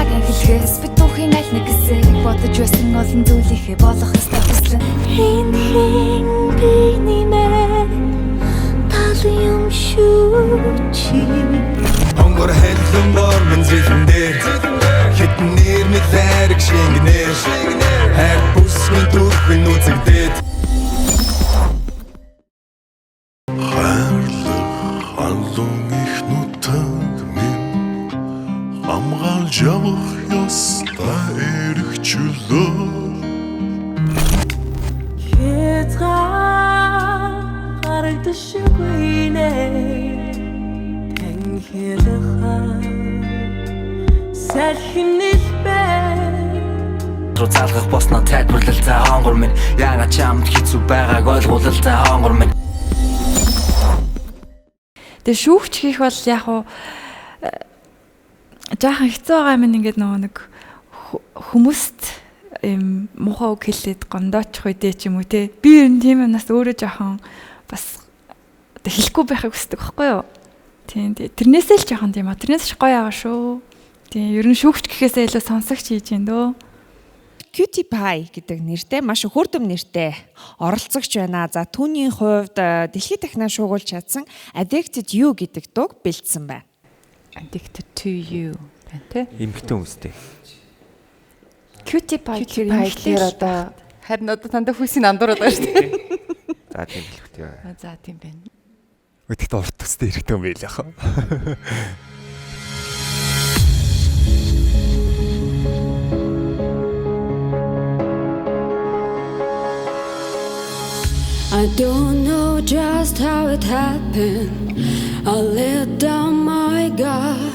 цагаан хэлхээс бид бүхэн аль нэг хэсэг бодож байсан олон зүйлийнхээ болох ёстой хүслэн хин биниймээ тал юм шүү чи Онгор хэлэн бор мен зэхэн дээр хитэн нэр мэлэрэг шингэнэр хайр бүсмэн түрхэн үзэгдээд Явах ёстой эрхчлөө харагдашгүй нэ тэнхэлэхаа салхинэлбэ руу залгах босноо тайлбарлал за хонгор минь яагаад ч амд хэцүү байгааг ойлгуулал за хонгор минь. Тэгээ шүүгч хийх бол яг уу жаахан хэцүү байгаа юм ингээд нэг хүмүүст юм муухай үг хэлээд гондоочих үедээ ч юм уу те би ер нь тийм юмнаас өөрөө жаахан бас хэлэхгүй байхыг хүсдэг байхгүй юу тийм тэрнээсээ л жаахан тийм тэрнээс ч гоё байгаа шүү тийм ер нь шүүгч гэхээсээ илүү сонсогч хийж гин дөө Cutie Pie гэдэг нэртэй маш хурдан нэртэй оролцогч байна. За түүний хувьд дэлхийд дахинаа шуугуулж чадсан Addicted You гэдэг дууг бэлдсэн байна. Addicted to you тэ эмхтэн үстэй. Cutie Pie тэр одоо харин одоо тандаа хүйсийн андуураад байгаа шүү дээ. За тийм хэлэхтэй. За тийм байна. Өдөрт урт төстэй хэрэгтэй юм байл яхаа. I don't know just how it happened. I let down my guard.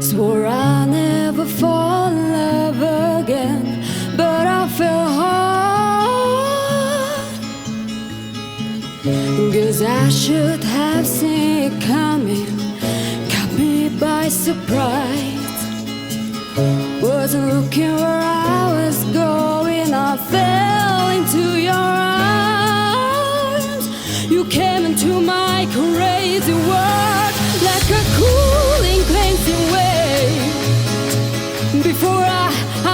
Swore I'll never fall in love again, but I fell hard. 'Cause I should have seen it coming, caught me by surprise. Wasn't looking where I was going, I fell into your arms. You came into my crazy world like a cooling, cleansing wave. Before I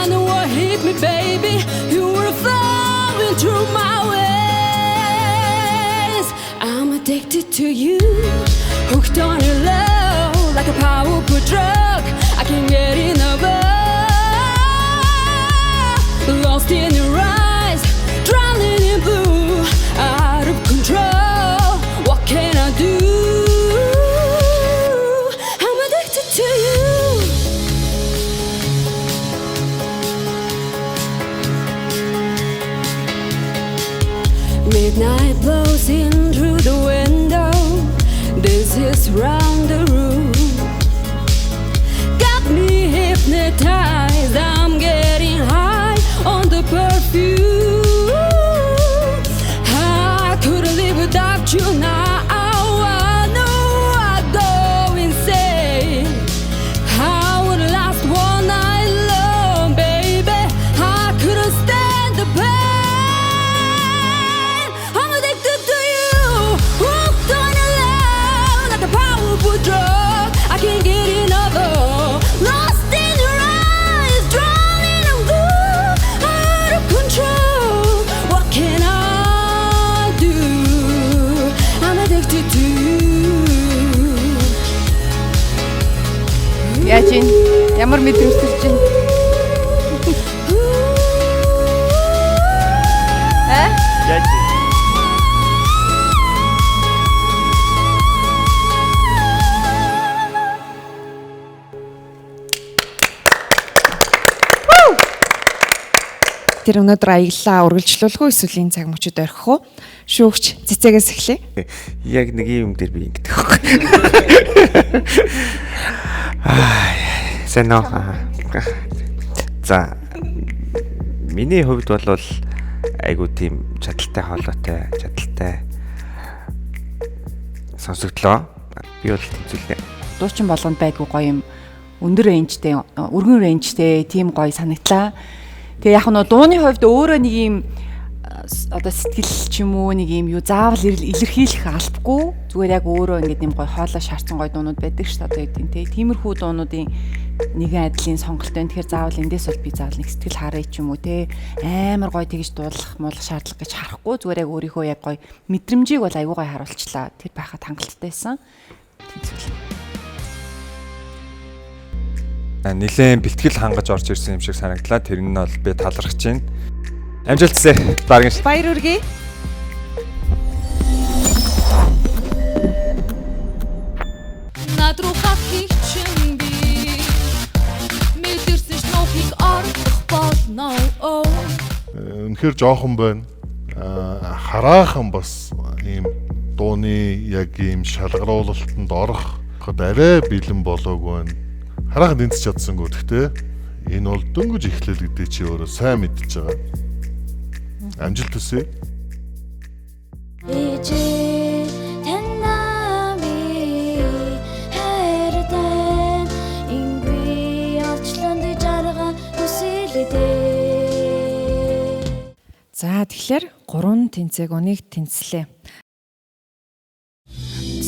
knew what hit me, baby, you were flowing through my ways. I'm addicted to you, hooked on your love like a powerful drug. I can't get enough of. Lost in your eyes, drowning in blue, out of control. What can I do? I'm addicted to you. Midnight blows in through the window. This is round the room. Got me hypnotized. I'm getting high on the perfume. I couldn't live without you now. I know I'd go insane. I would last one night alone, baby. I couldn't stand the pain. I'm addicted to you, hooked on your love like a powerful drug. I can't get enough of. Lost in your eyes, drowning in blue, out of control. What can I do? I'm addicted to you. Яаж ин ямар мэдрэмж төрж байна? Яаж Тэр өнөөдөр аяллаа үргэлжлүүлэх үү эсвэл энэ цаг мөчид орхих уу? Шүүгч цэцэгээс эхлэе. яг нэг юм дээр би ингэдэг байхгүй. Сайн уу? За миний хувьд бол айгу тийм чадaltaй хоолойтой, чадaltaй сонсогдлоо. Би бол тэмцэлээ. Дуучин болгонд байгуу гоё юм. Өндөр рейнжтэй, өргөн рейнжтэй тийм гоё санагдлаа. Тэгээ яг нь дууны хувьд өөрөө нэг юм одоо сэтгэл ч юм уу нэг юм юу заавал илэрхийлэх албагүй зүгээр яг өөрөө ингээд юм гой хоолой шаарсан гой дуунууд байдаг шүү дээ одоо хэдийн те тиймэрхүү дуунуудын нэгэн адилын сонголт байна. Тэгэхээр заавал эндээс бол би заавал нэг сэтгэл харъя ч юм уу те амар гой тэгж дуулах муулах шаардлага гэж харахгүй зүгээр яг өөрийнхөө яг гой мэдрэмжийг бол аягүй гой харуулчлаа. Тэр байхад хангалттай байсан. Тэнцвэл нилээн бэлтгэл хангаж орж ирсэн юм шиг санагдлаа. Тэр нь бол би талархаж байна. Амжилтсаа дараагийн Баяр үргээ. Надруу хатхийг чинь би мэдэрсэн ш нохиг орох болно. Үнэхээр жоохон байна. Хараахан бас ийм дууны яг ийм шалгаруулалтанд ороход арай бэлэн болоогүй байна. Хараахан дэнцэж чадсангүй. Гэхдээ энэ бол дөнгөж эхлэл гэдэг чи өөрөө сайн мэдчихэж байгаа. Амжилт хүсье. 이제 된남이 해르된 인귀 어члонды жарга үсэлдэ. За тэгэхээр 3 тэнцээг өнөг тэнцлээ.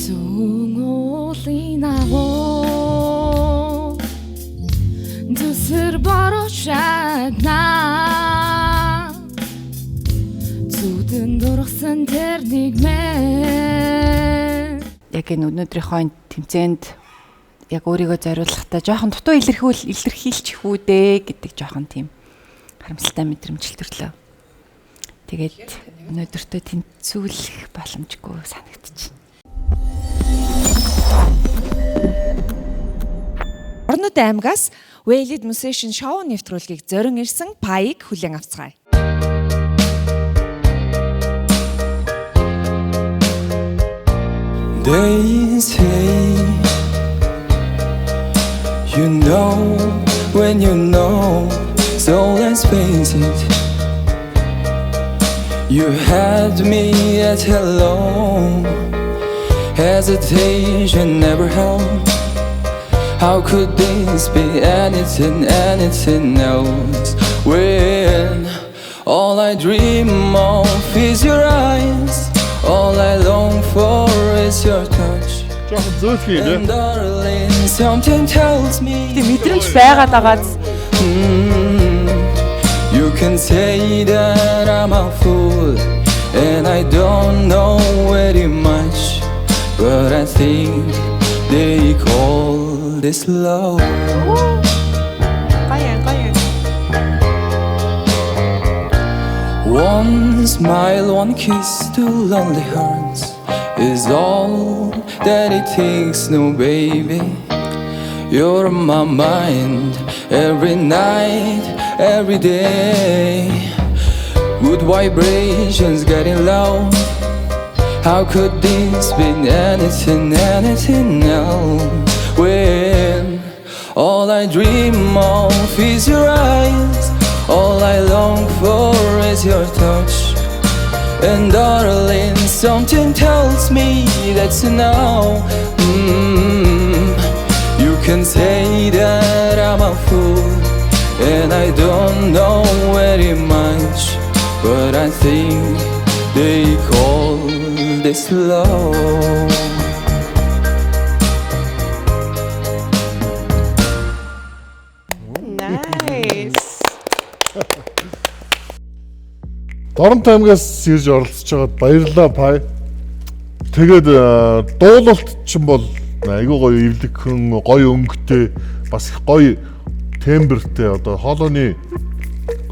Цунгуулинагоо зүсэр борошагна зүдэн дургасан тэр нэгмэн. яг энэ өнөөдрийнхөө тэмцээнд яг өөрийгөө зориулахдаа жоохон дутуу илэрхийлчих үү дээ гэдэг жоохон тийм харамсалтай мэдрэмж төрлөө. Тэгээд өнөөдөртөө тэнцүүлэх боломжгүй санагдчих. Орнод аймгаас Whaled Musician Show нэвтрүүлгийг зорин ирсэн Паиг хүлээн авцгаая. They say you know when you know, so let's face it. You had me at hello, hesitation never helped. How could this be anything else when all I dream of is your eyes, all I long for is your touch. And darling, something tells me Мэдрэмж байгаад агаад you can say that I'm a fool and I don't know very much, but I think they call this love. One smile, one kiss, two lonely hearts is all that it takes, no baby. You're on my mind every night, every day. Good vibrations getting low. How could this be anything else when all I dream of is your eyes, all I long for is your touch. And darling, something tells me that's now. You can say that I'm a fool and I don't know very much, but I think they call this love. Nice. Дорнт аймгаас ирж оролцож байгаад баярлалаа Пай. Тэгээд дуулалт ч юм бол айгүй гоё эвлэгхэн, гоё өнгөтэй, бас их гоё тембертэй одоо хоолойны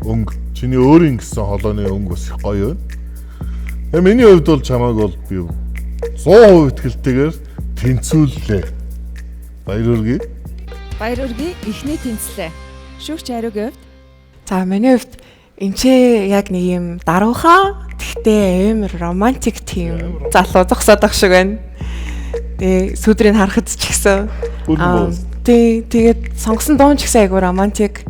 өнгө, чиний өөрийн гэсэн хоолойны өнгө бас их гоё байна. Миний хувьд бол чамайг бол би 100% итгэлтэйгээр тэнцүүллээ. Баяр үргээ. Баяр үргээ эхний тэнцлээ. Шүүгч Ариугийн хувьд За миний хувьд энэ яг нэг юм даруухан тэгтээ амар романтик тийм залуу зогсоод ах шиг байна. Тэгээ сүдрийг харахад ч ихсэн. Тэгээд сонгосон дуун ч ихсэн айгу романтик.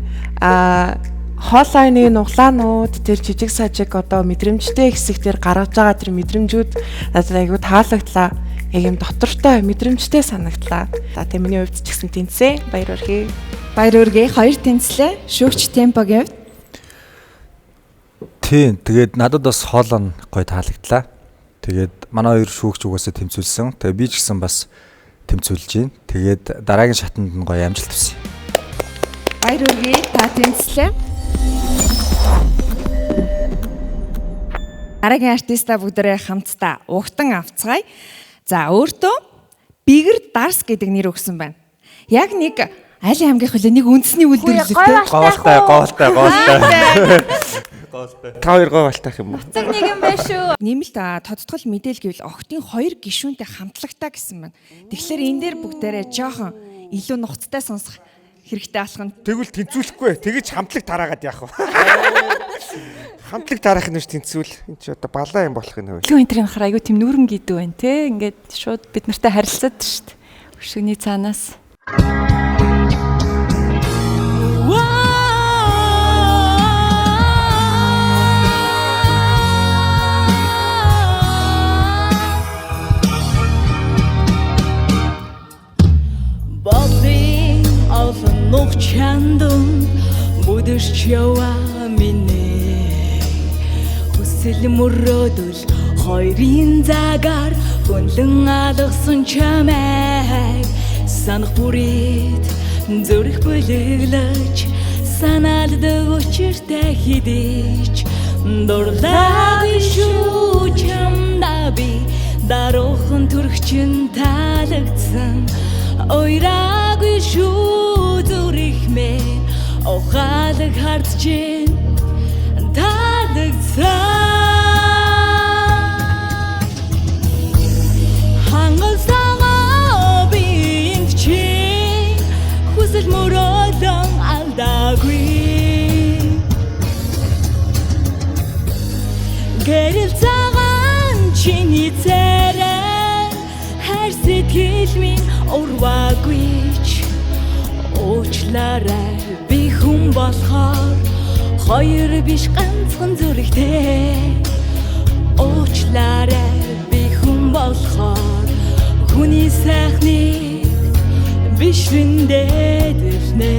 Хоолойны нуглаанууд тэр жижиг сажиг одоо мэдрэмжтэй хэсэг дээр гаргаж байгаа тэр мэдрэмжүүд надад айгу таалагдлаа. Яг юм дотортой мэдрэмжтэй санагдлаа. За тийм миний хувьд ч ихсэн тэнцээ. Баяр хүргэе. Баяр үргээ 2 тэнцлээ. Шүүгч Темпогийн хувьд Тийм. Тэгээд надад бас хоолой гоё таалагдлаа. Тэгээд манай хоёр шүүгч угаасаа тэмцүүлсэн. Тэгээд би ч гэсэн бас тэмцүүлж байна. Тэгээд дараагийн шатанд нь гоё амжилт хүсье. Баяр хүргэе. Та тэнцлээ. Дараагийн артиста бүгдээрээ хамтдаа угтан авцгаая. За өөртөө Бигэр Дарс гэдэг нэр өгсөн байна. Яг нэг аль аймгийн хөлөө нэг үндэсний үйлдвэрлэлтэй. Говалтай. Та хоёр говалтайх юм уу? Цаг нэг юм байна шүү. Нэмэлт тодтгол мэдээлэл гэвэл охтын 2 гишүүнтэй хамтлагтай гэсэн байна. Тэгэхээр энэ дээр бүгдээрээ жоохон илүү нухацтай сонсох хэрэгтэй болох нь. Тэгвэл тэнцвүүлэхгүй. Тэгэж хамтлаг тараагаад яах вэ? Хамтлаг тараах нь тэнцвэл энэ ч одоо балаа юм болох юм. Илүү энтрийн хахаар айгүй тийм нүүрэн гидүү байна те. Ингээд шууд бид нартай харилцаад шүү дээ. Өшгний цаанаас. Бодрын олон нух чандун бүдэрч яваа минь хүсэл мөрөөдөл хоёрын загаар хөнлөн алгасан чамайг санах бүрээд зүрх бүлэглэж санаалдаг учиртай хідэж дурлаагүй шүү чамда би даруухан төрөгчин таалагдсан ойраагүй шүү зүрх минь ухаалаг хардж таалагдсан хангалтайгаа би энд чи хүсэл мөрөөдөн алдаагүй гэрэл цагаан чиний царай хайр сэтгэл минь урваагүйч уучлаарай би хүн болохоор хоёр биш ганцхан зүрхтэй уучлаарай би хүн болохоор хүний сайхныг биш виндэдэрнэ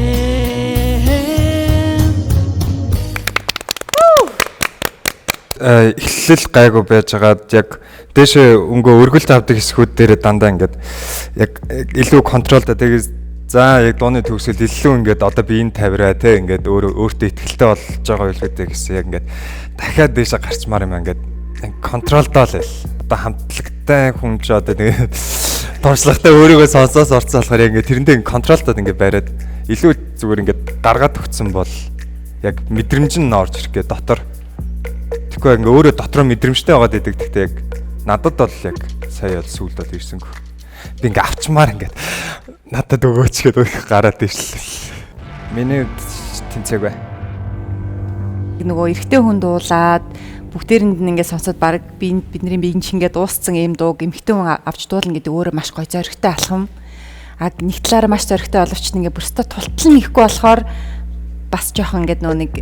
Эхлэл гайгүй байжгаад яг дээшээ өнгөө өргөлт авдаг хэсгүүд дээр дандаа ингээд яг илүү контролтой тэгээд за яг дууны төгсгөл илүү ингээд одоо би энэ тавираа те ингээд өөртөө ихтэй болж байгаа үйл гэдэг гэсэн яг ингээд дахиад дээшээ гарчмаар юм ингээд контролдоо л одоо хамтлагтай хүн ч одоо тэгээд туршлагатай өөрийгөө сонсоос орцсон болохоор яг ингээд тэрэндээ контролдод ингээд бариад илүү зүгээр ингээд гаргаад өгсөн бол яг мэдрэмж нь орж ирэх гээ дотор тэгэхгүй ингээд өөрөө дотроо мэдрэмжтэй байгаад идэг гэхдээ яг надад бол яг сая бол сүүлд бол ирсэнгүй би ингээд авчмаар ингээд надад өгөөч гэдэг гараад ирсэн. Миний тэнцээг бай. Нөгөө эрэгтэй хүн дуулаад бүгдээрэнд нь ингээд сонсоод баг бидний биеийн чингээ дууссан юм дууг эмэгтэй хүн авч дуулна гэдэг өөрөө маш гоё зоригтой алхам. Нэг талаараа маш зоригтой боловч ингээд бүрстэ тултлан хийхгүй болохоор бас жоохон ингээд нөгөө нэг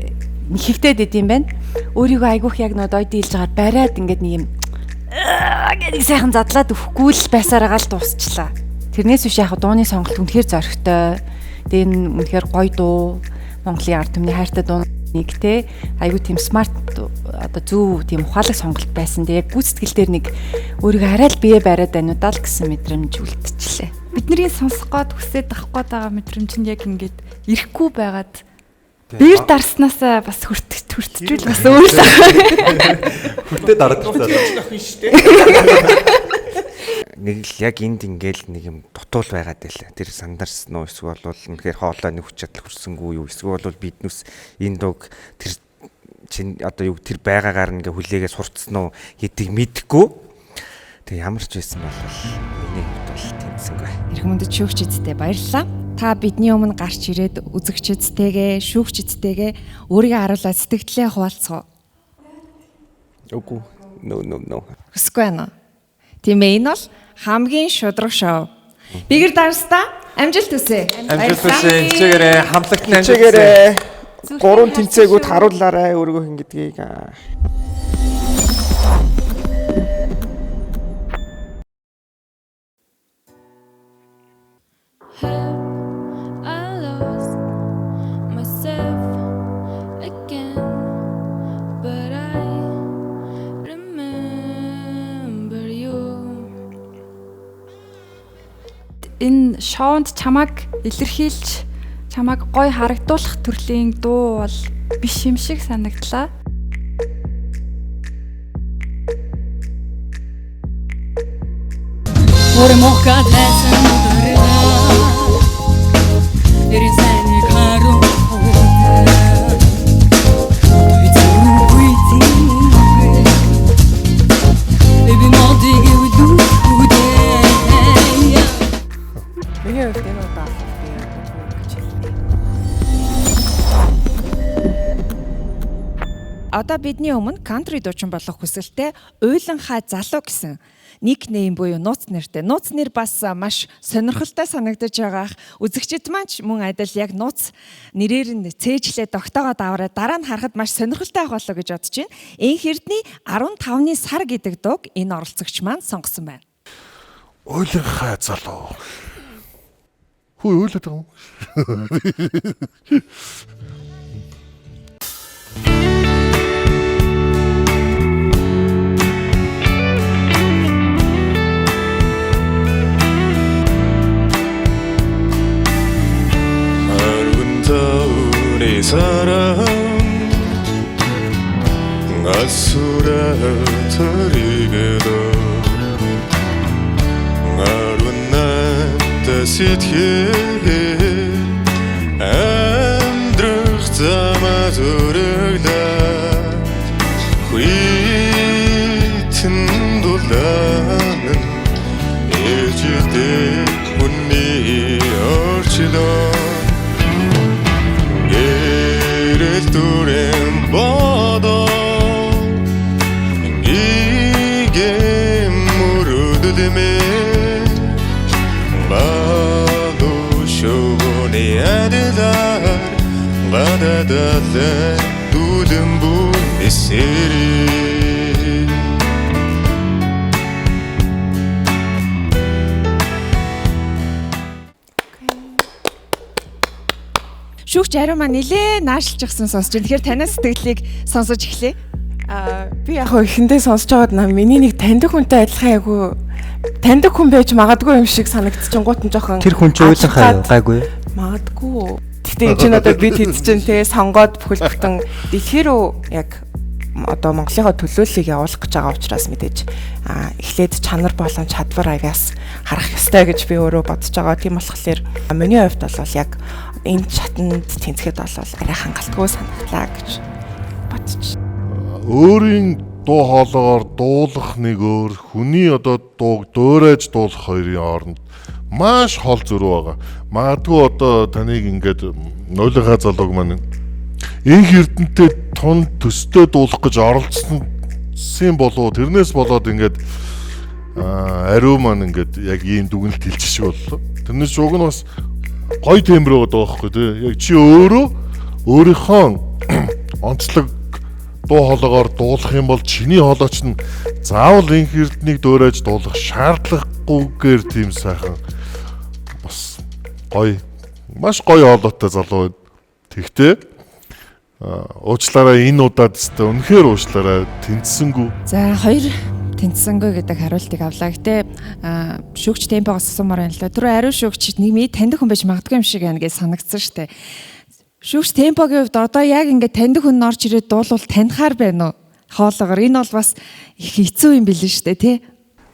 хэвтэд идэм байна. Өөрийгөө айгүйх яг нөгөө дойд дийлж байгаа бариад ингээд нэг юм гэдэг сайхан задлаад өхгүй л байсараагаа л дуусчлаа. Тэрнээс биш яг дууны сонголт үнэхээр зоригтой. Тэгээ энэ үнэхээр гоё дуу. Монголын ард түмний хайртай дуу нэг те айгүй тийм смарт одоо зөв тийм ухаалаг сонголт байсан. Тэгээ яг гүйцэтгэл дээр нэг өөрийгөө арай л бие бариад байна уу даа л гэсэн мэдрэмж үлдчихлээ. Бидний сонсох гээд хүсээд авах гээд байгаа мэдрэмж нь яг ингээд ирэхгүй байгаад бэр дарснасаа бас хүртчихвэл бас өөрлөө. Хүртээ дараадчихлаа. Нэг л яг энд ингээл нэг юм дутуул байгаад байлаа. Тэр сандарсан уу эсвэл бол үнэхээр хоолой нэг хүч чадал хүрсэнгүй юу эсвэл бол биднээс энэ дууг тэр чин одоо юу тэр байгаагаар ингээ хүлээгээ сурцсан уу гэдгийг мэдэхгүй. Тэг ямар ч байсан бол миний хувьд бол тэнцсэнгүй. Ирэх мөндөд шүүгч эцтэй баярлалаа. Та бидний өмнө гарч ирээд үзэгч эцтэйгээ, шүүгч эцтэйгээ өөрийгөө харуулаад сэтгэлдээ хуваалцгаа. Үгүй. No. Хүсэхгүй байна. Тийм ээ энэ бол хамгийн шудраг шоу. Бигэр Дарста амжилт хүсье. Амжилт хүсье. Хичээгээрээ хамтлагт нь амжилт хүсье. Гурван тэнцээгүүд харуулаарай өөрийгөө хин гэдгийг. I lost myself again, but I шоунд чамайг илэрхийлж чамайг гоё харагдуулах төрлийн дуу бол биш юм шиг санагдлаа. Ore mocha dessa mudare Erisani caro It's waiting Baby modi we do today Миний хувьд энэ удаа гэж хэлнэ. Одоо бидний өмнө кантри дуучин болох хүсэлтэй Уйланхай залуу гэсэн никнейм буюу нууц нэртэй. Нууц нэр бас маш сонирхолтой санагдаж байгаа. Үзэгчид маань ч мөн адил яг нууц нэрээр нь цээжлээ тогтоогоо давраад дараа нь харахад маш сонирхолтой байх болоо гэж бодож байна. Энх эрдний 15-ны сар гэдэг дууг энэ оролцогч маань сонгосон байна. Уйланхай залуу. Хүү уйлаад байгаа юм. 사랑 가수라 터리게도 가루나 다시티에 암드르 자마조르다 휘튼 돌라는 예지대 운이 얼치던 Turen bodo Gige murudu deme Bado şovuni adedar Gadadadla dudum bu eseri Шүүгч ариу маань нилээ наашилж гисэн сонсож байна. Тэгэхээр танаас сэтгэлийг сонсож эхлэе. Би яг ихэндээ сонсож байгаад миний нэг таньдаг хүнтэй адилхан айгу таньдаг хүн байж магадгүй юм шиг санагдчихгоот нь жоохон тэр хүн ч Уйланхай гайгүй. Магадгүй. Гэтэ энэ ч надад бид хэдчихэн те сонгоод бүхэлдэн дэлхий рүү яг одоо Монголынхаа төлөөллийг явуулах гэж байгаа учраас мэдээж эхлээд чанар болон чадвар авяас харах ёстой гэж би өөрөө бодож байгаа. Тийм болохоор миний хувьд бол яг энэ чатанд тэнцэхэд бол арай хангалтгүй санагдлаа гэж бодчих. Өөрийн дуу хоолойгоор дуулах нэг өөр, хүний одоо дууг дөөрэж дуулах хоёрын хооронд маш хол зөрүү байгаа. Магадгүй одоо таныг ингээд Уйланхай залууг маань энх эрдэнэтэй тун төстэй дуулах гэж оролцсон болов тэрнээс болоод ингээд ариу маань ингээд яг ийм дүгнэлт хэлчих шиг боллоо. Тэрнээс уг нь бас гой тембр байгаа байхгүй тий. Яг чи өөрийнхөө онцлог дуу хоолойгоор дуулах юм бол чиний хоолойч нь заавал энх эрднийг дөөрэж дуулах шаардлагагүйгээр тийм сайхан бас гой маш гой хоолойтой залуу. Тэгтээ уучлаарай энэ удаад өстой үнэхээр уучлаарай тэнцсэнгүй. За хоёр тэнцсэнгүй гэдэг хариултыг авлаа. Гэтэ шүүгч темпогоос асуумаар байна л да. Тэр ариу шүүгч нэг таньдаг хүн байж магадгүй юм шиг байна гэж санагдсан штэ. Шүүгч темпогийн хувьд одоо яг ингээд таньдаг хүн орж ирээд дуулвал танихаар байна уу? Хоолоогоор энэ бол бас их хэцүү юм билээ штэ тий.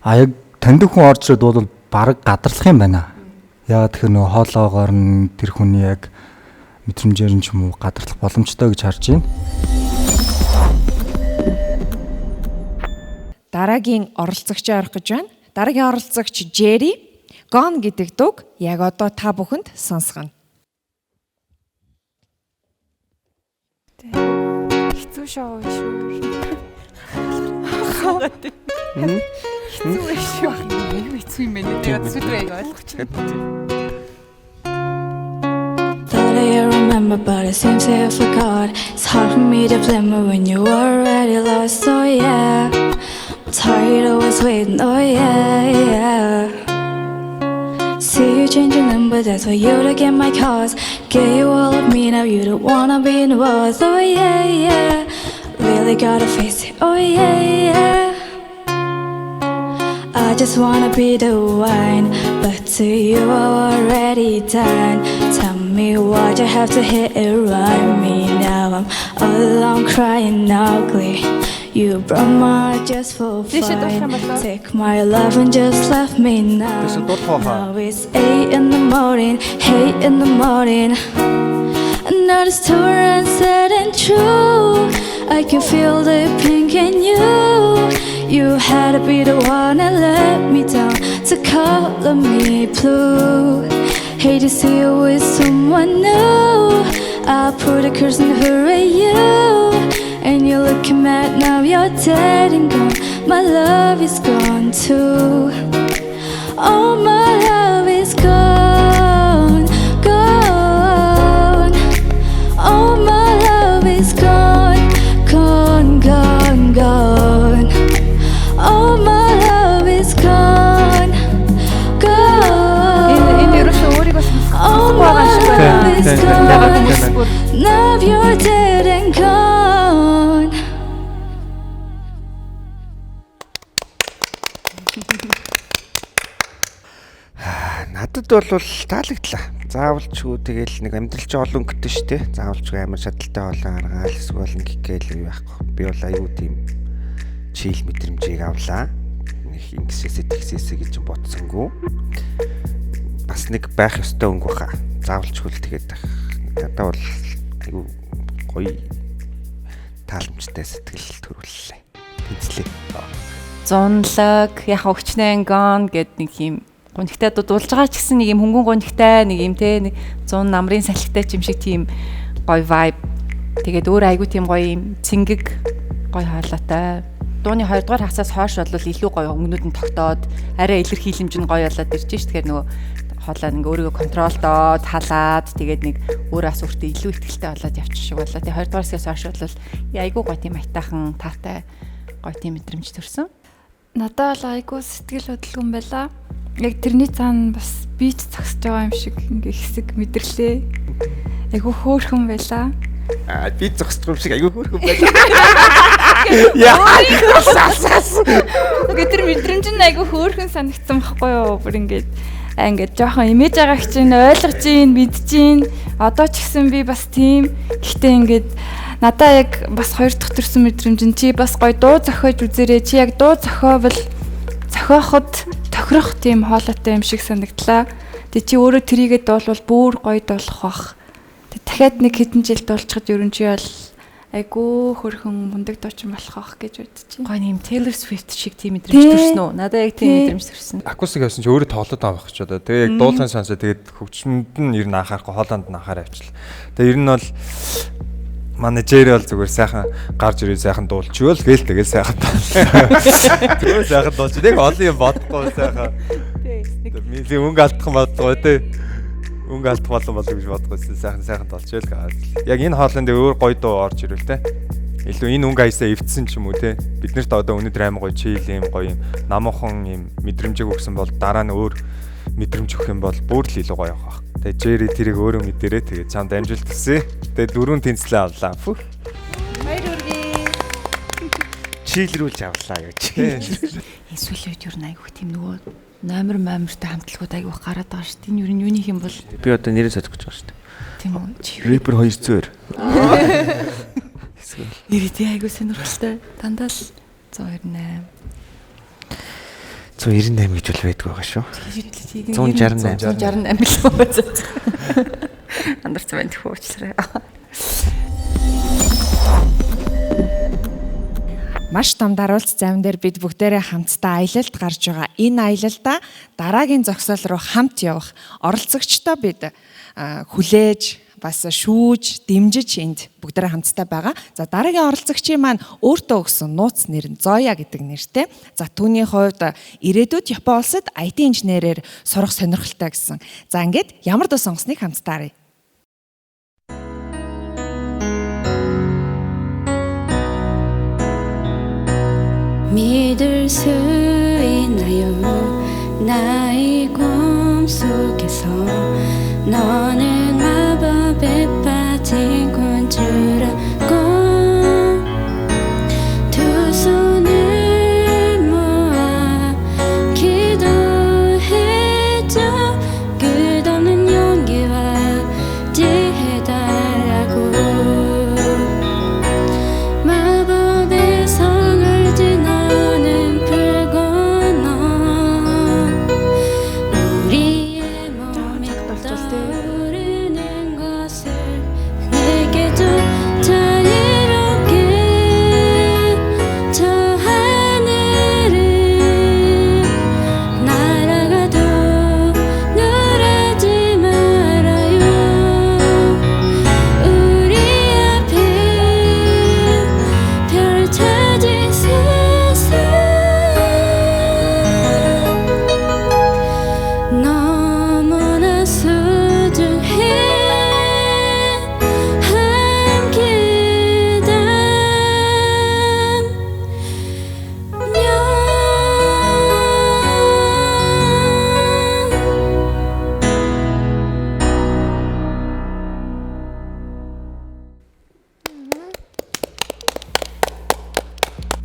Яг таньдаг хүн орж ирээд дуулвал бараг гадарлах юм байна. Яагаад тэгэхээр нөө хоолоогоор нь тэр хүний яг мэдрэмжээр нь ч юм уу гадарлах боломжтой гэж харж байна. Дараагийн оролцогчоо орох гэж байна. Дараагийн оролцогч Jerry Gone гэдэг дууг яг одоо та бүхэнд сонсгоно. Хэцүү шоу шүү. Хэцүү шүү. Хэцүү юм байна. Тэгээд сүдрэг ойлгочих. I remember, but it seems I forgot. It's hard for me to blame me when you were already lost. Oh yeah, I'm tired of always waiting. Oh yeah. See you change your number, that's for you to get my calls. Get you all of me now, you don't wanna be in the walls. Oh yeah. Really gotta face it. Oh yeah. I just wanna be the one, but to you I'm already done. Tell me why'd you have to hit it right me now? I'm all alone crying ugly. You broke my heart just for fun. Take my love and just left me now. Now it's 8 in the morning, 8 in the morning. Another story unsaid and true. I can feel the pink in you. You had to be the one that let me down, to color me blue. Hate to see you with someone new. I put a curse on her and you. And you're looking mad now, you're dead and gone. My love is gone too. Oh, my love is gone, gone. Oh, my love is gone, gone, gone, gone. Oh, my love is gone, gone. Oh, my love is gone. Now you're dead and gone. Надад бол таалагдлаа. Заавалчгүй тэгэл нэг амьдрал чи олон өнгөтэй шүү дээ. Заавалчгүй амар шаталтай олон аргаал эсвэл нэг гээл юу яахгүй. Би бол аюу тийм чийл мэдрэмжийг авлаа. Нэг ингэсээсээ тэгсээсээ гэж бодсонгүй. Бас нэг байх ёстой өнгө баха. Заавалчгүй л тэгээд надад бол аюу гоё тааламжтай сэтгэл төрүүллээ. Тэнцлээ. Зунлаг яг өгчнэн гон гэд нэг юм гонхтай дуулж байгаа ч гэсэн нэг юм хөнгөн гонхтай нэг юм те нэг 100 намрын салхитай ч юм шиг тийм гоё vibe. Тэгээд өөр айгу тийм гоё юм цэнгэг гоё хоолойтой. Дууны 2 дугаар хагасаас хойш бол илүү гоё өнгнүүд нь тогтоод арай илэрхийлэмж нь гоё болоод ирж ш. Тэгэхээр нөгөө хоолой ингээ өөрийгөө контролдоод халаад тэгээд нэг өөр асууртаа илүү ихтэй болоод явчих шиг болоо. Тэгээд 2 дугаараас хойш бол айгу гоё тийм айтаахан таатай гоё тийм мэдрэмж төрсөн. Надад бол айгу сэтгэл хөдлөм байла. Яг тэрний цаана бас бич зогсож байгаа юм шиг ингээ хэсэг мэдэрлээ. Айгу хөөрхөн байла. Би зогсож юм шиг айгу хөөрхөн байла. Яа. Гэхдээ тэр мэдрэмж нь айгу хөөрхөн санагдсан байхгүй юу? Бүр ингээд жоохон имиж байгаа чинь ойлгож гин, мэдж одоо ч гэсэн би бас тийм. Гэхдээ ингээд надаа яг бас хоёр дахь төрсэн мэдрэмж нь чи бас гоё дуу зохиож үзээрэй. Чи яг дуу зохиовол зохиоход тохирох тийм хоолойтой юм шиг санагдлаа. Тэг чи өөрөө трийгээ дуулвал бүр гоё дуулах бах. Тэг дахиад нэг хэдэн жил дуулчихад ерөн чи бол айгуу хөрхөн мундаг дуучин болох бах гэж бодчих. Гоё юм Taylor Swift шиг тийм мэдрэмж төрсөн үү? Надад яг тийм мэдрэмж төрсөн. Акустик явсан чи өөрөө тоолоод байгаа байх ч одоо. Тэгээ яг дуулахын сонсоо тэгээд хөгжмөнд нь ер нь анхаарахгүй хоолойнд нь анхаараа авчлаа. Тэгээ ер нь бол менежер бол зүгээр сайхан гарч ирээ сайхан дуулчихвол гээл тэгэл сайхан дуулчихсан. Зүгээр сайхан дуулч. Нэг олон юм бодохгүй сайхан. Миний өнгө алдах бодлого тий. Өнгө алдах болов гэж бодгосон сайхан дуулчихвал гээл. Яг энэ хоолойнд өөр гоё дуу орж ирвэл тий. Илүү энэ өнгө хаясаа эвдсэн ч юм уу тий. Биднэрт одоо өнөдөр аймаг гоё чийл юм гоё юм намуухан юм мэдрэмжийг өгсөн бол дараа нь өөр мэдрэмж өгөх юм бол бүр л илүү гоё авах. Тэгээ Jerry тэрийг өөрөө мэдэрээ тэгээ чамд амжилт хүсье. Тэгээ 4 тэнцлээ авлаа. Баяр хүргэе. Чийлрүүлж авлаа гэж. Энэ сүүлийн үед юу айгүйх тийм нөгөө номер маамиртай хамтлагууд айгүйх гараад байгаа шүү дээ. Энэ юу нь юуних юм бол би одоо нэрээ содох гэж байгаа шүү дээ. Тийм үү? Rapper 200. Нэрээ айгүй сонирхолтой. Дандаа л 128. 198 гэж бол байдг байгаа шүү. 168 л байна. Андарч байна тэхүү уучлаарай. Маш том даруулц зам дээр бид бүгдээрээ хамтдаа аялалд гарч байгаа. Энэ аялалдаа дараагийн зогсоол руу хамт явах оролцогчдоо бид хүлээж бас шүүж, дэмжиж энд бүгдээрээ хамтдаа байгаа. За дараагийн оролцогчийн маань өөртөө өгсөн нууц нэр нь Зоя гэдэг нэртэй. За түүний хувьд ирээдүйд Япон улсад IT инженерээр сурах сонирхолтой гэсэн. За ингээд ямар дуу сонгосныг хамтдаа харъя. 믿을 수 있나요? 나의 꿈속에서 너는 마법에 빠진 곤주라고 두 손을 모아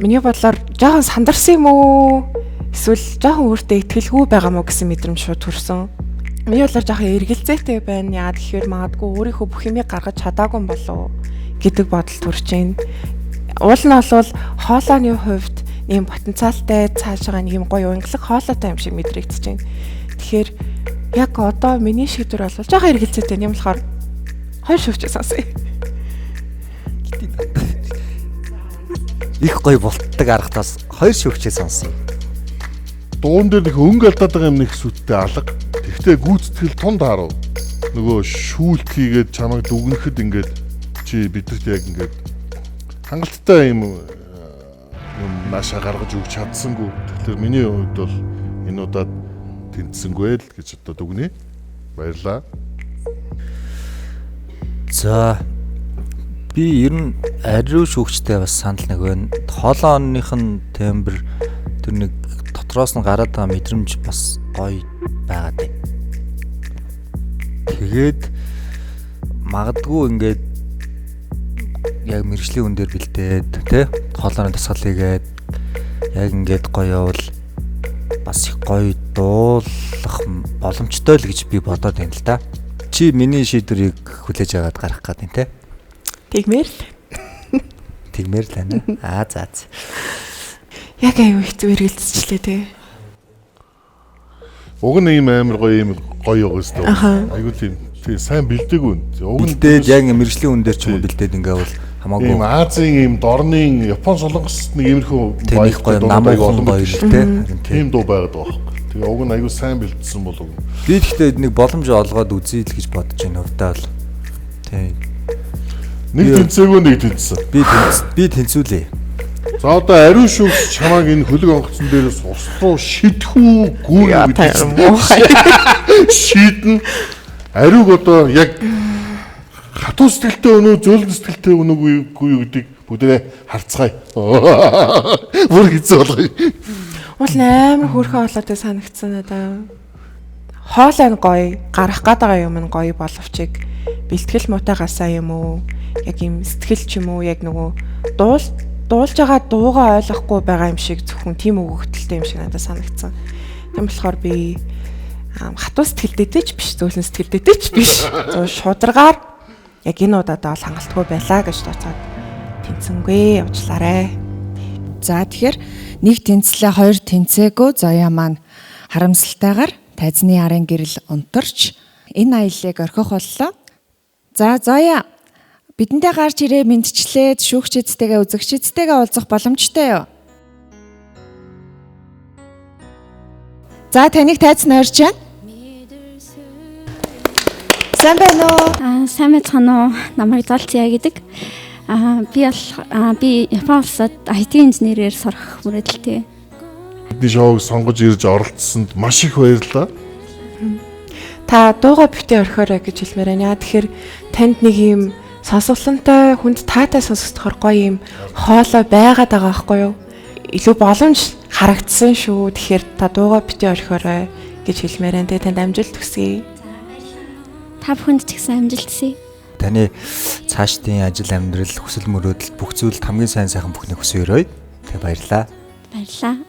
миний бодлоор жоохон сандарсан юм уу? Эсвэл жоохон өөртөө итгэлгүй байгаа мó гэсэн мэдрэмж шууд төрсөн. Миний бодлоор жоохон эргэлзээтэй байна. Яа тэгэхээр магадгүй өөрийнхөө бүх юмыг гаргаж чадаагүй юм болов гэдэг бодол төрж байна. Уул нь бол хоолойны хувьд ийм потенциалтай цаашаа нэг юм гоё уянгалаг хоолойтой юм шиг мэдрэгдэж байна. Тэгэхээр яг одоо миний шийдвэр бол жоохон эргэлзээтэй юм болохоор хоёр шүүгч сонсъё. Их гоё болтдаг аргатаас хоёр шүүгчээ сонсъё. Дуун дээр нэг өнгө алдаад байгаа юм нэг сүттэй алга. Тэгтээ гүйцэтгэл тун таарав. Нөгөө шүүлт хийгээд чамайг дүгнэхэд ингээд чи бидэрт яг ингээд хангалттай юм нааша гаргаж өгч чадсангүй. Тэгэхээр миний хувьд бол энэ удаад тэнцсэнгүй л гэж одоо дүгнэе. Баярлаа. За би ер нь ариу шүүгчтэй бас санал нэг байна. Хоолооных нь тембр тэр нэг дотроос нь гараад байгаа мэдрэмж бас гоё байгаад байна. Тэгээд магадгүй ингээд яг мэрэгжлийн хүн дээр бэлдээд тий хоолойны дасгал хийгээд яг ингээд гоё явал бас их гоё дуулах боломжтой л гэж би бодоод байна л да. Чи миний шийдвэрийг хүлээж аваад гарах гэдэг юм тий. Тэгмээр л. Тэгмээр л байна. За. Яг аюу хэцүү эргэлзчихлээ тий. Уг нь ийм амар гоё өгөөс тоо. Айгуу тийм сайн бэлдээгүй. Уг нь бэлдээд яг мэрэгжлийн хүн дээр ч юм уу бэлдээд ингээвэл хамаагүй. Ийм Азийн ийм дорны Япон солонгос нэг иймэрхүү гоё намайг олон гоё л тий. Тийм дуу байгаад байгаа байхгүй. Тэгээ уг нь айгуу сайн бэлдсэн болов. Би гэхдээ нэг боломж олгоод үзье л гэж бодож байна өвдөө л. Тий. Нэг тэнцээгүй нэг тэнцсэн. Би тэнцүүлээ. За одоо ариун шүүгч чамааг энэ хөлөг онгоцон дээрээс услуу шидхүү гүүн гэдэг шийдэн. Ариуг одоо яг хатуу сэтгэлтэй өнөө зөөлөн сэтгэлтэй өнөөгүй юу гэдгийг бүгдээ харцгаая. Бүр хэцүү болгоё. Уул амар хөөрхөн болоотой санагдсан надаа. Хоолой нь гоё, гарах гээд байгаа юм нь гоё боловч бэлтгэл муутайгаасаа юм уу? Яг юм сэтгэл ч юм уу? Яг нөгөө дуулж байгаа дуугаа ойлгохгүй байгаа юм шиг зөвхөн тийм өгөгдөлтэй юм шиг надад санагдсан. Тийм болохоор би хатуу сэтгэлдээ ч биш, зөөлөн сэтгэлдээ ч биш. Шударгаар яг энэ удаадаа бол хангалтгүй байлаа гэж тооцоод тэнцэнгүй явуулаарэ. За тэгэхээр нэг тэнцлээ, хоёр тэнцээгүй Зоя маань харамсалтайгаар тайзны арын гэрэл унтарч энэ аяллыг орхих боллоо. За Зоя бидэнтэй гарч ирээ мэдчлээд шүүгчэдтэйгээ үзэгчэдтэйгээ уулзах боломжтой юу? За таныг тайзан орж байна. Сайн байна уу? Сайн байна уу? Намайг Золця гэдэг. Би Япон улсад IT инженерээр сурах мөрөдөлтэй. Бидний шоуг сонгож ирж оролцсонд маш их баярлалаа. Та дууга битээ орхиорой гэж хэлмээр байна. Тэгэхээр танд нэг юм сонсголонтой хүнд таатай сонсогдохоор гоё юм хоолой байгаад байгаа байхгүй юу? Илүү боломж харагдсан шүү. Тэгэхээр та дууга битээ орхиорой гэж хэлмээр байна. Танд амжилт хүсье. Та бүхэнд ч гэсэн амжилт хүсье. Таны цаашдын ажил амьдрал, хүсэл мөрөөдөл бүх зүйлд хамгийн сайн сайхан бүхнийг хүсье. Тэг баярлаа. Баярлаа.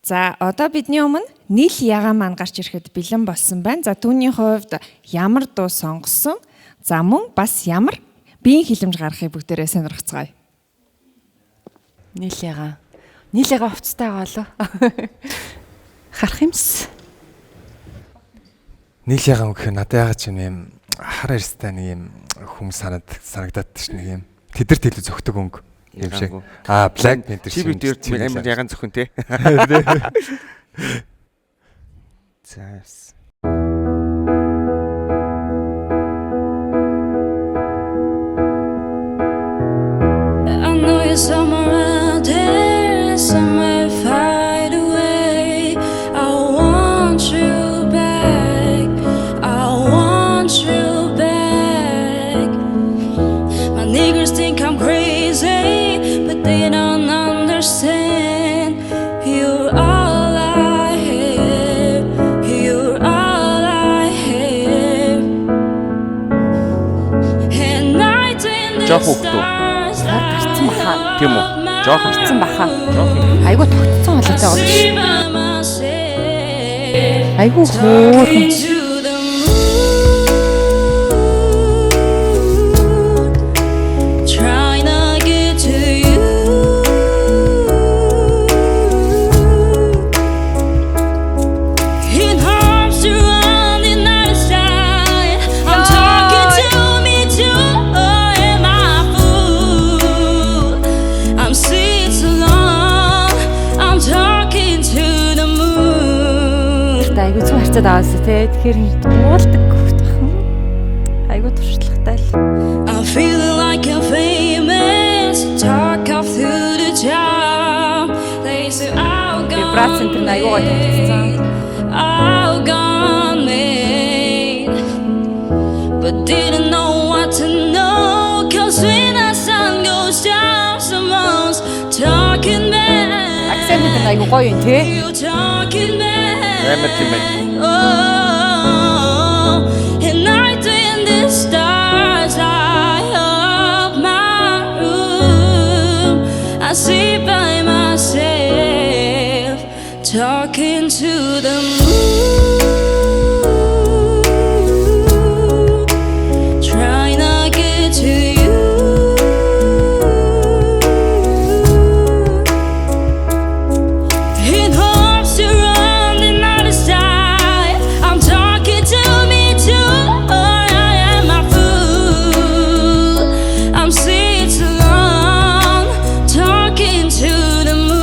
За одоо бидний өмнө нийл ягаан маань гарч ирэхэд бэлэн болсон байна. За түүний хувьд ямар дуу сонгосон? За мөн бас ямар биеийн хилэмж гаргахыг бүгдээрээ сонирхцгаая. Нийл ягаан хувцастай болоо. Харах юмс. Нийл ягаан гэх надад яагаад ч юм хар арьстай нэг юм хүм санагдаад ш нэг юм тэдэрт илүү зөгтөг өнгө юм шиг. Black Panther чи бид амар ягаан зөвхөн те. За. I know you're somewhere around here, somewhere far away. I want you back. I want you back. My niggas think I'm crazy, but they don't understand. You're all I have. You're all жоох хөвгтөө. Сар гарцсан баха. Тийм үү? Жоох гарцсан баха. Жоох. Айгу тогтцсон болоотой болж. Айгу хөөрхөн. Trying to get to you. It hurts to run the other side. I'm talking to me too. Am I a fool? I'm sitting so long. I'm talking to the moon. Айгу зүг харцаад аваасаа те. Тэгэхээр уулдаг хөхтөн. Айгу туршлагатай л. I'm feeling like I'm famous. Talk off through the job. They say I'll go. Вибрац центр нь айгу гоё тогтцсон. I'll gone made, but didn't know what to know. 'Cause when the sun goes down, someone's talking back. Акцент нь айгу гоё юм те. You're talking back. Амар тийм ээ. Oh, and night in the stars light up my room. I sit by myself, talking to the moon, trying to get to you. It hopes to run the other side. I'm talking to me too. I am a fool. I'm sitting so long, talking to the moon.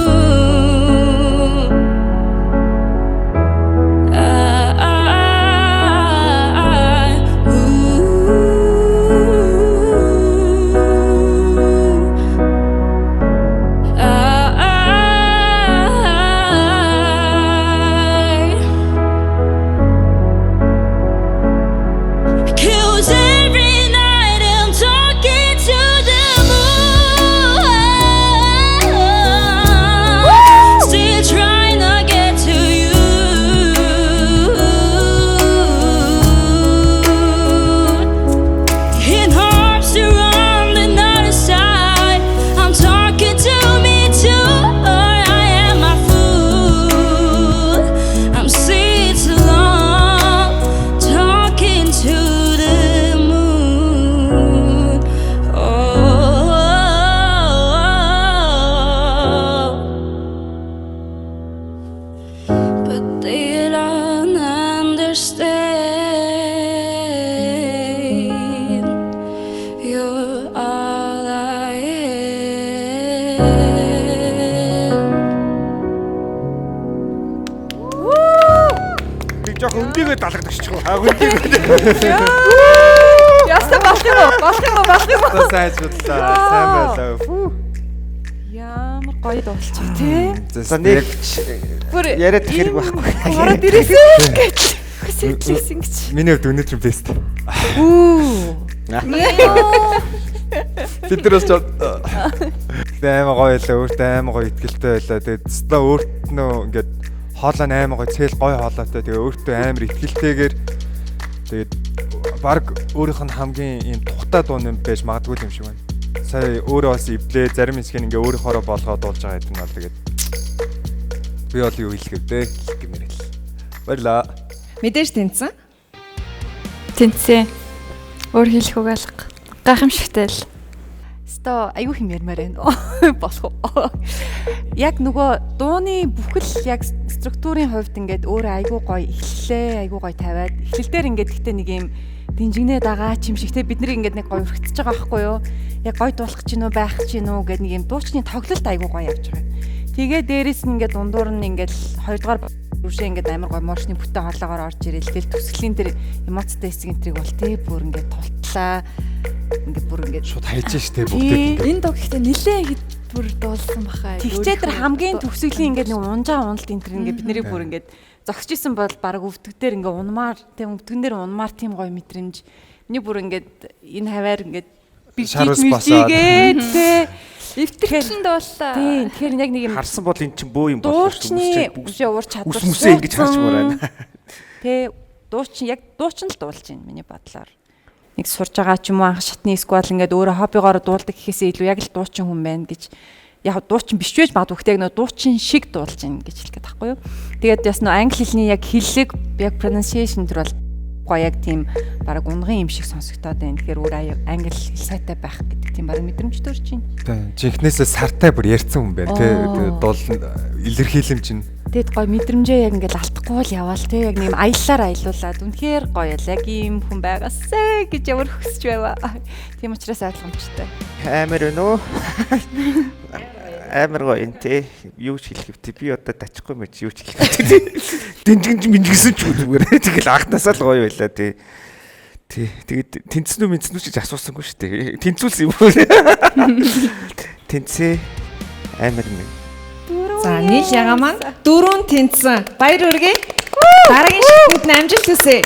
Cause every night I'm talking to the moon. Still trying to get to you. It hurts to run the other side. I'm talking to me too. I am a fool. I'm sitting so long, talking to the moon. But they don't understand. You're all I Би жоох өндийгөө далагдчихгүй. Өндийгөө. Яста болох юм уу? Сайн ажиллаа. Сайн байлаа. Ямар гоё дуулчих тий. За нэг яриад хэрэг байхгүй. Ороод ирээсэй гэж. Хүсэлжсэн гэж. Миний хувьд өнөөдөр бест. Тэдрээс ч амар гоё байлаа. Өөртөө амар гоё ихтгэлтэй байлаа. Тэгээд өстө өөрт нөө ингээд хоолой амар гоё цээл гоё хоолойтой. Тэгээ өөртөө амар ихтгэлтэйгээр тэгээд баг өөрийнх нь хамгийн ийм тухтай дуу юм байж магадгүй юм шиг байна. Сая өөрөө бас ивлээ зарим хэсгийг ингээ өөрийнхоороо болгоод дуулж байгаа гэдэг нь бол тэгээд би бол юу хэлэх вэ гэмээр л. Баярлаа. Мэдээж тэнцсэн. Тэнцээ. Өөр хэлэх угаалга. Гайхамшигтай л. Сто айгүй хэм ярмаар байна. Болох уу? Яг нөгөө дууны бүхэл яг структурын хувьд ингээд өөрөө айгүй гоё эхлэлээ, айгүй гоё тавиад эхлэл дээр ингээд гэхдээ нэг юм динжигнээ дагаа ч юм шиг те бид нар ингээд нэг гоё өргөцөж байгаа байхгүй юу? Яг гоё дуулах чинь үү байх чинь үү гэдэг нэг юм дуучны тоглолт айгүй гоё явж байгаа. Тэгээ дээрэс нь ингээд дундуур нь ингээд хоёрдугаар үршээ ингээд амар гоё моршны бүтэн хоолоогоор орж ирэл тэгэл төсгөлийн тэр эмоцтой хэсэг энтриг бол те бүр ингээд тултлаа. Ингээд бүр ингээд шууд хайж штэ бүгдээ. Энэ дог ихтэй нилээ бүр дуулсан баха. Тэгчээ тэр хамгийн төгсгөлийн ингээд нэг унжаа уналт энэ тэр ингээд бид нарыг бүр ингээд зогсож исэн бол баг өвдөгдөр ингээд унмаар тийм өвдгөндөр унмаар тийм гоё мэдрэмж. Миний бүр ингээд энэ хаваар ингээд бишгээд тэ эвтэрчлэн дууллаа. Тийм тэгэхээр яг нэг юм харсан бол эн чинь бөө юм болоо шүү. Дуучны уур чадвар үсмүсээ ингэж харж мураа. Тэ дуучин яг дуучин л дуулж байна миний бодлоор. нэг сурж байгаа ч юм уу анх шатны эсвэл ингээд өөрөө хоббигоор дуулдаг гэхээсээ илүү яг л дуучин хүн байна гэж яг дуучин биш байж магадгүй гэхдээ яг нөө дуучин шиг дуулж ийн гэж хэлэх гээд байхгүй юу. Тэгээд бас нөө англи хэлний яг хэллэг яг pronunciation төр бол гоё яг тийм баг унгын юм шиг сонсогдоод байна. Тэгэхээр өөр англи хэл сайтай байх гэдэг тийм баг мэдрэмж төрж байна. Тийм. Жинхнээсээ сартай бүр ярьсан хүн байна тий. Дуул илэрхийлэмж нь. Тэгэд гоё мэдрэмжээ яг ингээд алдахгүй л яваал тий. Яг нэм аяллаар аялуулаад үнэхээр гоё л яг ийм хүн байгаасаа гэж ямар хөсч байваа. Тийм учраас ойлгомжтой. Амар өнөө. Амар гоё энэ тий. Юу ч хэлэх вэ? Би одоо тачихгүй мэж юу ч хэлэх вэ? Дэнжин минжсэн ч зүгээр. Тэгэл анхнасаа л гоё байлаа тий. Тэгээд тэнцэнүү мэдснүү ч асуусангүй шүү дээ. Тэнцүүлсэн юм уу? Тэнцээ амар нэг. За нийл ягаа маань 4 тэнцсэн. Баяр хүргэе. Дараагийн шигтэнд амжилт хүсье.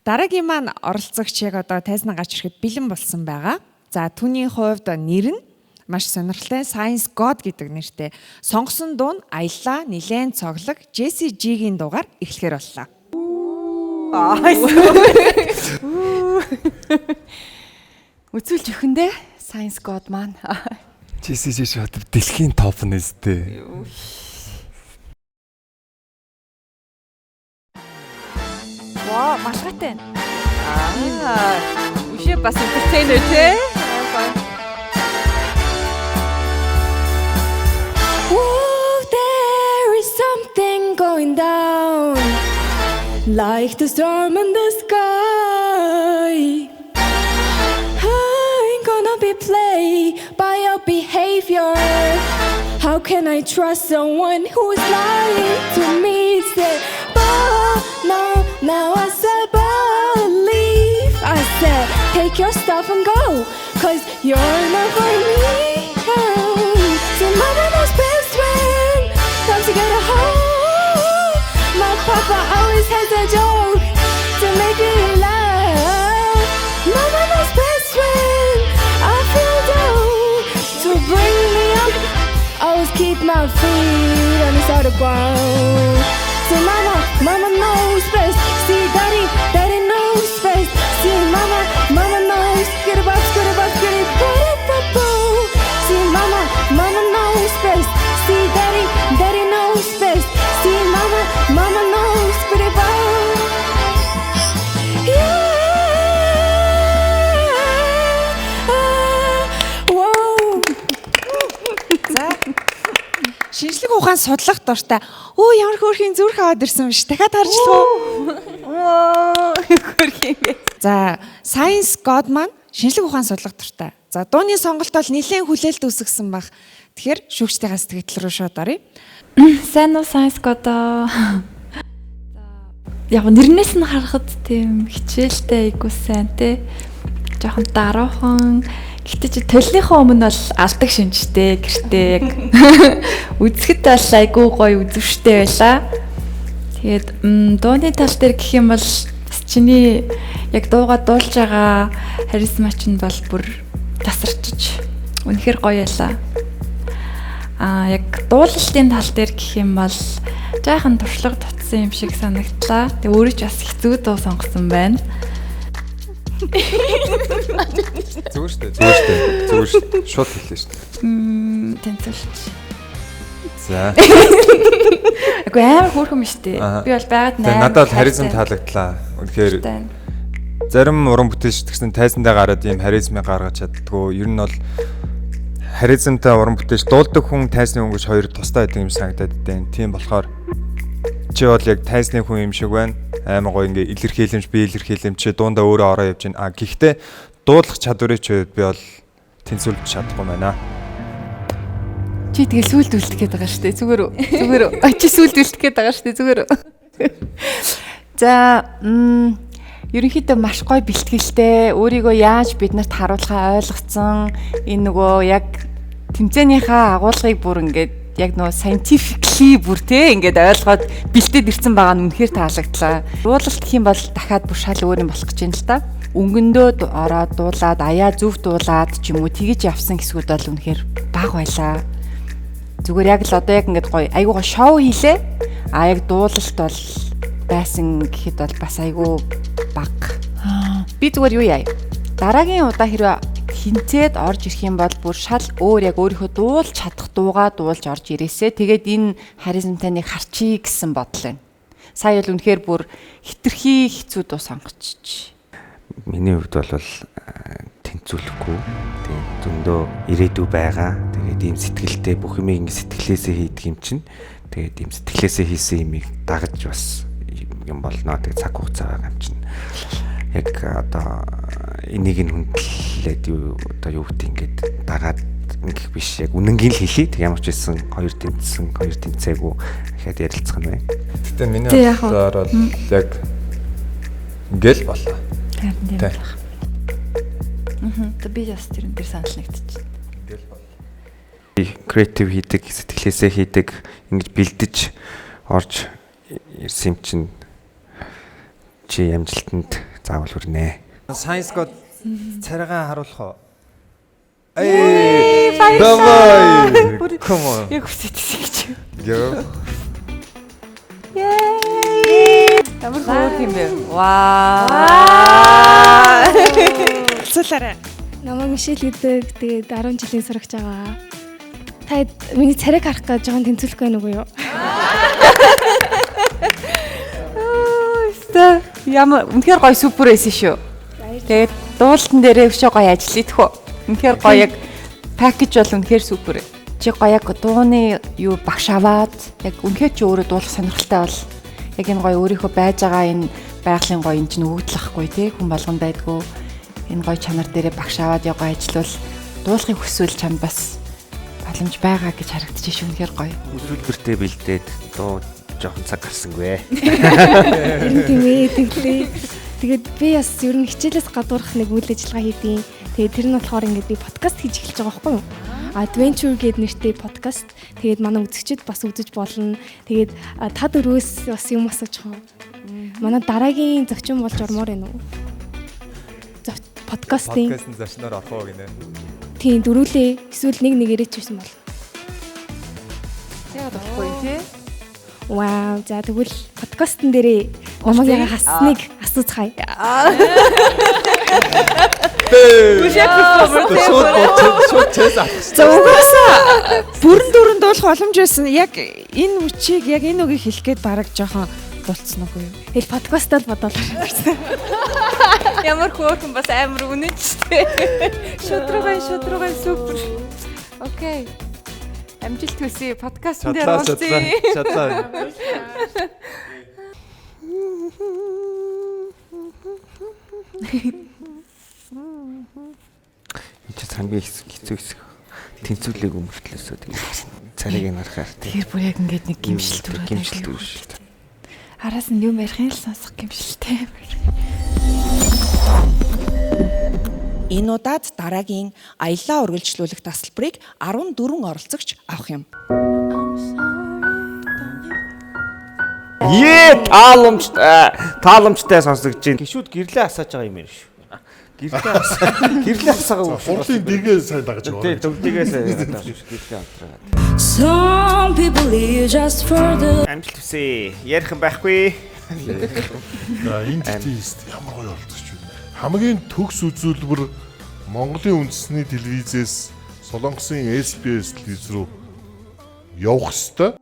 Дараагийн маань оролцогч яг одоо тайзнаа гарч ирэхэд бэлэн болсон байгаа. За түүний хувьд нэр нь маш сонирхолтой Science God гэдэг нэртэй. Сонгосон дуу нь аяллаа нилээн цоглог Jessie J-гийн дуугаар эхлэхээр боллоо. Үзүүлж өгөндөө Science God маань. Jessie J шат дэлхийн топ нь өстэй. Вау, малгайтай. Үшээ бас entertainer тий. There is something going down, like the storm in the sky. I'm gonna be played by your behavior. How can I trust someone who's lying to me? Said, no, now I said believe. I said, take your stuff and go, 'cause you're not for me. So mama knows best when time to get a hold. My papa always has a joke to make me laugh. Mama knows best when I feel down. To bring me up, always keep my feet on the solid ground. So mama knows best. See daddy knows best. See mama knows. Get it up, get it up, get it up. See mama knows best. See daddy knows best. See mama knows. Get it up. Шинжлэх ухаан судлах дуртай. Өө ямар хөөрхийн зүрх аваад ирсэн биш. Дахиад харжлах уу? Хөөрхийн. За, Science God маань шинжлэх ухаан судлах дуртай. За, дууны сонголт бол нэлээд хүлээлт үүсгэсэн баг. Тэгэхээр шүүгчдийн сэтгэл рүү шууд оръё. Сайн уу Science God. Яг нэрнээс нь харахад тийм хичээлтэй айгуу сайн те. Жохон даруухан. Гэтэ чи төлнийхөө өмнө бол алдаг шинжтэй гэртээ яг үзэхэд бол айгүй гоё үзвштэй байлаа. Тэгээд дууны тал дээр гэх юм бол чиний яг дуугаа дуулж байгаа харизма чинь бол бүр тасарчиж үнэхээр гоё байлаа. Яг дуулалтын тал дээр гэх юм бол жаахан туршлага татсан юм шиг санагдлаа. Тэгээ өөрөө ч бас хэцүү дуу сонгосон байна. Зүгээр шүү. Шууд хэллээ шүү. Тэнцэлж. За. Агүй амар хөөрхөн биш үү? Би бол байгаад 8. Надад бол харизм таалагдлаа. Үнэхээр зарим уран бүтээлч гэсэн тайзандаа гараад ийм харизмыг гаргаж чаддгүй. Ер нь бол харизмтай уран бүтээлч дуулдаг хүн тайзны хүн гэж хоёр тустай байдаг юм санагдаад байна. Тийм болохоор чи бол яг тайзны хүн юм шиг байна. Аймаг гоё ингээ илэрхийлэмж би илэрхийлэмж чи дундаа өөрөө ороо явж байна. Гэхдээ дуулах чадварыг чи би бол тэнцвүүлж чадахгүй байна. Чи тэгээ сүлд үлдэх гээд байгаа шүү дээ. Зүгээр үү? Чи сүлд үлдэх гээд байгаа шүү дээ. Зүгээр үү? За, ерөнхийдөө маш гоё бэлтгэлтэй. Өөрийгөө яаж биднэрт харуулахаа ойлгоцсон. Энэ нөгөө яг тэмцээнийхээ агуулгыг бүр ингээд яг нөө scientifically бүр те ингээд ойлгоод бэлдээд ирсэн байгаа нь үнэхээр таалагдлаа. Дуулалт гэх юм бол дахиад бүр шал өөр юм болох гэж байна л да. Өнгөндөө ороод дуулаад аяа зүв дуулаад ч юм уу тэгэж явсан хэсгүүд бол үнэхээр бага байлаа. Зүгээр яг л одоо яг ингээд гоё айгуугаа шоу хийлээ. А яг дуулалт бол байсан гэхэд бол бас айгүй бага. Би зүгээр юу яа. Дараагийн удаа хэрвээ хинцээд орж ирэх юм бол бүр шал өөр яг өөрийнхөө дуулж чадах дуугаа дуулж орж ирээсэ. Тэгээд энэ харизмтай нэг харчий гэсэн бодол байна. Сая бол үнэхээр бүр хитрхи хэцүү дуу сонгочих. Миний хувьд бол тэнцвэрлэхгүй. Тэгээд зөндөө ирээдүй байгаа. Тэгээд ийм сэтгэлтэй бүх юм ингэ сэтгэлээсээ хийдэг юм чинь. Тэгээд ийм сэтгэлээсээ хийсэн юмыг дагаж бас юм болно. Тэгээд цаг хугацаа байгаа юм чинь. Яг одоо энийг нь хүндлээд одоо юу гэдэг ингээд дагаад ингэх биш. Яг үнэнгийн л хэлий. Тэг ямар ч байсан хоёр тэнцээгүй дахиад ярилцах нь байна. Гэтэ миний бодлоор бол яг ингээл болоо. Тэ. Би бас тэр санал нэгтчих. Ингээл болоо. Креатив хийдэг, сэтгэлээсээ хийдэг, ингэж бэлдэж орж ирсэн юм чинь чи амжилтанд заавал хүрнэ. Science God царайгаа харуулах уу? Давай. Come on. Яг хүсэжсэн гэж. Яа. Ямар хөөх юм бэ? Ваа. Цулаарай. Намайг Мишель гэдэг. Тэгээд 10 жилийн сурагч байгаа. Та миний царайг харах гэж жоохон тэнцвэрлэх байх нүгөө юу? Ямар үнэхээр гоё супер байсан шүү. Тэгээд дуулалтан дээрээ өшөө гоё ажиллая тэхүү. Үнэхээр гоё яг пакэж бол үнэхээр супер. Чи гоё яг дууны юу багш аваад яг үнэхээр чи өөрөө дуулах сонирхолтой бол яг энэ гоё өөрийнхөө байж байгаа энэ байгалийн гоё энэ чинь өгөгдлөхгүй тий хүн болгон байдгүй. Энэ гоё чанар дээрээ багш аваад яг гоё ажиллавал дуулахыг хүсвэл чамд бас боломж байгаа гэж харагдчих шүү. Үнэхээр гоё. Үзүүлбэртэй бэлдээд дуу жоохон цаг гарсангүй. Тийм ээ тэглээ. Тэгээд би бас ер нь хичээлээс гадуурх нэг үйл ажиллагаа хийдیں۔ Тэгээд тэр нь болохоор ингээд би подкаст хийж эхэлж байгаа байхгүй юу? Adventure гэдэг нэртэй подкаст. Тэгээд манай үзэгчид бас үзэж болно. Тэгээд та дөрвөөс бас юм асууж байгаа. Манай дараагийн зочин болж ормоор байна уу? Подкастын зочноор орох уу гинэ. Тийм дөрүүлээ. Эсвэл нэг нэгээрээ ч байсан бол. Яг болохгүй тий. Вау, за тэгвэл подкастн дээрээ намайг яга хасныг асууцгаая. Шууд чээс авах. За угаасаа бүрэн дуулах боломж байсан. Яг энэ үчиг яг энэ үгийг хэлэх гээд бараг жоохон дулцсан уу юу? Эл подкастаар бодоол. Ямар хөөрхөн бас амар үнэнчтэй. Шудрагай супер. Окей. Амжилт хүсье. Подкастн дээр уулзъя. Шатлаа. Энд хамгийн хэцүү хэсэг. Тэнцвэрлэг өмөртлөөсөө тэгээд царайг нь харахаар тэр бүр яг ингээд нэг гимшил шүү. Араас нь юм ярих юм л сонсох гимшилтэй. Энэ удаад дараагийн аяллаа үргэлжлүүлэх тасалбарыг 14 оролцогч авах юм. Тааламжтай сонсогч чинь гişүүд гэрлээ асааж байгаа юм шүү. Гэрлээ асаагаа. Хурлын дэгээ сайн дагаж байгаа. Тий, дөгдөгөө сайн дагаж гэрлээ автраа. Some people live just for the Амжилт хүсье. Ярих юм байхгүй. Энд тест ямар гоё болчихж байна. Хамгийн төгс үзүүлбэр Монголын үндэсний телевизээс Солонгосын SBS телевиз рүү явах ёстой.